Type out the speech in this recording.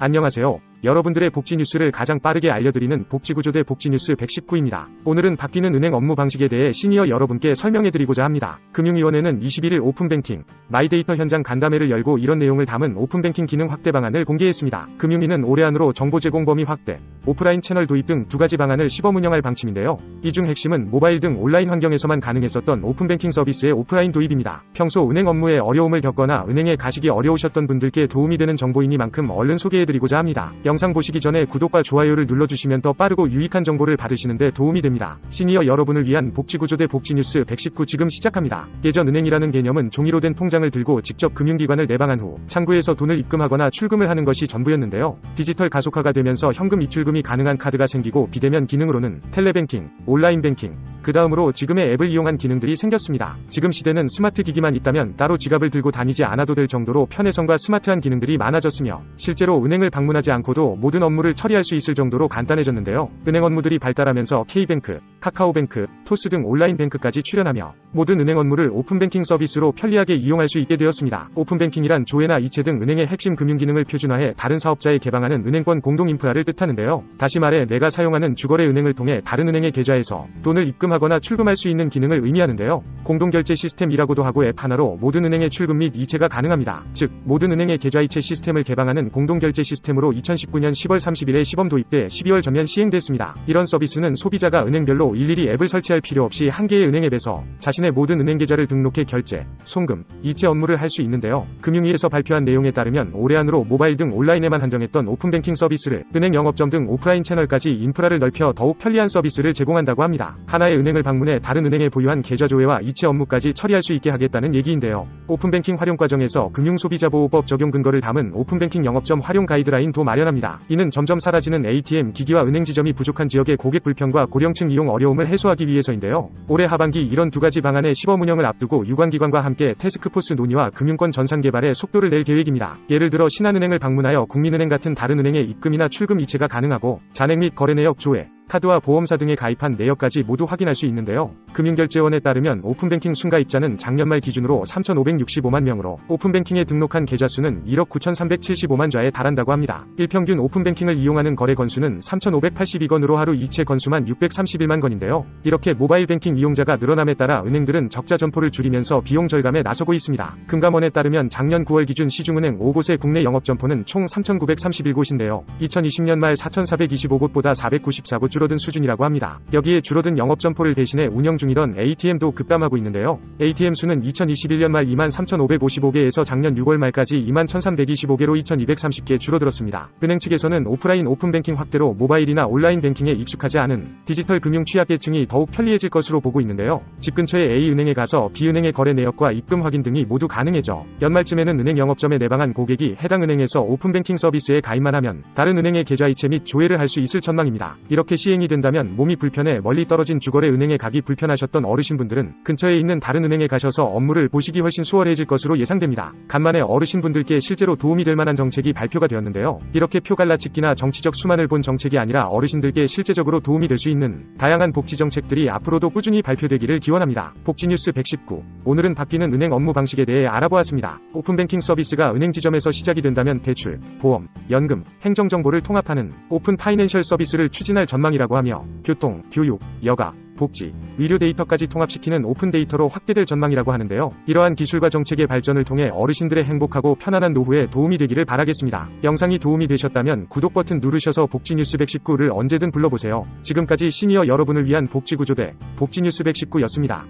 안녕하세요. 여러분들의 복지 뉴스를 가장 빠르게 알려드리는 복지구조대 복지뉴스 119입니다. 오늘은 바뀌는 은행 업무 방식에 대해 시니어 여러분께 설명해드리고자 합니다. 금융위원회는 21일 오픈뱅킹, 마이데이터 현장 간담회를 열고 이런 내용을 담은 오픈뱅킹 기능 확대 방안을 공개했습니다. 금융위는 올해 안으로 정보 제공 범위 확대, 오프라인 채널 도입 등 두 가지 방안을 시범 운영할 방침인데요. 이 중 핵심은 모바일 등 온라인 환경에서만 가능했었던 오픈뱅킹 서비스의 오프라인 도입입니다. 평소 은행 업무에 어려움을 겪거나 은행에 가시기 어려우셨던 분들께 도움이 되는 정보이니만큼 얼른 소개해드리고자 합니다. 영상 보시기 전에 구독과 좋아요를 눌러주시면 더 빠르고 유익한 정보를 받으시는 데 도움이 됩니다. 시니어 여러분을 위한 복지구조대 복지뉴스 119 지금 시작합니다. 예전 은행이라는 개념은 종이로 된 통장을 들고 직접 금융기관을 내방한 후 창구에서 돈을 입금하거나 출금을 하는 것이 전부였는데요. 디지털 가속화가 되면서 현금 입출금이 가능한 카드가 생기고 비대면 기능으로는 텔레뱅킹, 온라인뱅킹, 그 다음으로 지금의 앱을 이용한 기능들이 생겼습니다. 지금 시대는 스마트 기기만 있다면 따로 지갑을 들고 다니지 않아도 될 정도로 편의성과 스마트한 기능들이 많아졌으며 실제로 은행을 방문하지 않고도 모든 업무를 처리할 수 있을 정도로 간단해졌는데요. 은행 업무들이 발달하면서 K뱅크, 카카오뱅크, 토스 등 온라인뱅크까지 출현하며 모든 은행 업무를 오픈뱅킹 서비스로 편리하게 이용할 수 있게 되었습니다. 오픈뱅킹이란 조회나 이체 등 은행의 핵심 금융기능을 표준화해 다른 사업자에 개방하는 은행권 공동인프라를 뜻하는데요. 다시 말해 내가 사용하는 주거래 은행을 통해 다른 은행의 계좌에서 돈을 입금하거나 출금할 수 있는 기능을 의미하는데요. 공동결제 시스템이라고도 하고 앱 하나로 모든 은행의 출금 및 이체가 가능합니다. 즉 모든 은행의 계좌 이체 시스템을 개방하는 공동결제 시스템으로 2019년 10월 30일에 시범 도입돼 12월 전면 시행됐습니다. 이런 서비스는 소비자가 은행별로 일일이 앱을 설치할 필요 없이 한 개의 은행 앱에서 자신의 모든 은행 계좌를 등록해 결제, 송금, 이체 업무를 할 수 있는데요. 금융위에서 발표한 내용에 따르면 올해 안으로 모바일 등 온라인에만 한정했던 오픈뱅킹 서비스를 은행 영업점 등 오프라인 채널까지 인프라를 넓혀 더욱 편리한 서비스를 제공한다고 합니다. 하나의 은행을 방문해 다른 은행에 보유한 계좌 조회와 이체 업무까지 처리할 수 있게 하겠다는 얘기인데요. 오픈뱅킹 활용 과정에서 금융소비자보호법 적용 근거를 담은 오픈뱅킹 영업점 활용 가이드라인도 마련합니다. 이는 점점 사라지는 ATM 기기와 은행 지점이 부족한 지역의 고객 불편과 고령층 이용 어려움을 해소하기 위해서인데요. 올해 하반기 이런 두 가지 방안의 시범 운영을 앞두고 유관기관과 함께 태스크포스 논의와 금융권 전산 개발에 속도를 낼 계획입니다. 예를 들어 신한은행을 방문하여 국민은행 같은 다른 은행의 입금이나 출금 이체가 가능하고 잔액 및 거래 내역 조회, 카드와 보험사 등에 가입한 내역까지 모두 확인할 수 있는데요. 금융결제원에 따르면 오픈뱅킹 순가입자는 작년 말 기준으로 3,565만 명으로 오픈뱅킹에 등록한 계좌 수는 1억 9,375만 좌에 달한다고 합니다. 일평균 오픈뱅킹을 이용하는 거래 건수는 3,582건으로 하루 이체 건수만 631만 건인데요. 이렇게 모바일 뱅킹 이용자가 늘어남에 따라 은행들은 적자 점포를 줄이면서 비용 절감에 나서고 있습니다. 금감원에 따르면 작년 9월 기준 시중은행 5곳의 국내 영업점포는 총 3,931곳인데요. 2020년 말 4,425곳보다 494곳 줄어든 수준이라고 합니다. 여기에 줄어든 영업점포를 대신해 운영 중이던 ATM도 급감하고 있는데요. ATM 수는 2021년 말 23,555개에서 작년 6월 말까지 21,325개로 2,230개 줄어들었습니다. 은행 측에서는 오프라인 오픈뱅킹 확대로 모바일이나 온라인 뱅킹에 익숙하지 않은 디지털 금융 취약계층이 더욱 편리해질 것으로 보고 있는데요. 집 근처의 A은행에 가서 B은행의 거래 내역과 입금 확인 등이 모두 가능해져 연말쯤에는 은행 영업점에 내방한 고객이 해당 은행에서 오픈뱅킹 서비스에 가입만 하면 다른 은행의 계좌 이체 및 조회를 할 수 있을 전망입니다. 이렇게 시행이 된다면 몸이 불편해 멀리 떨어진 주거래 은행에 가기 불편하셨던 어르신분들은 근처에 있는 다른 은행에 가셔서 업무를 보시기 훨씬 수월해질 것으로 예상됩니다. 간만에 어르신분들께 실제로 도움이 될 만한 정책이 발표가 되었는데요. 이렇게 표 갈라찍기나 정치적 수만을 본 정책이 아니라 어르신들께 실제적으로 도움이 될 수 있는 다양한 복지 정책들이 앞으로도 꾸준히 발표되기를 기원합니다. 복지뉴스 119. 오늘은 바뀌는 은행 업무 방식에 대해 알아보았습니다. 오픈뱅킹 서비스가 은행 지점에서 시작이 된다면 대출, 보험, 연금, 행정정보를 통합하는 오픈 파이낸셜 서비스를 추진할 전망이라고 하며 교통, 교육, 여가, 복지, 의료 데이터까지 통합시키는 오픈 데이터로 확대될 전망이라고 하는데요. 이러한 기술과 정책의 발전을 통해 어르신들의 행복하고 편안한 노후에 도움이 되기를 바라겠습니다. 영상이 도움이 되셨다면 구독 버튼 누르셔서 복지뉴스 119를 언제든 불러보세요. 지금까지 시니어 여러분을 위한 복지구조대 복지뉴스 119였습니다.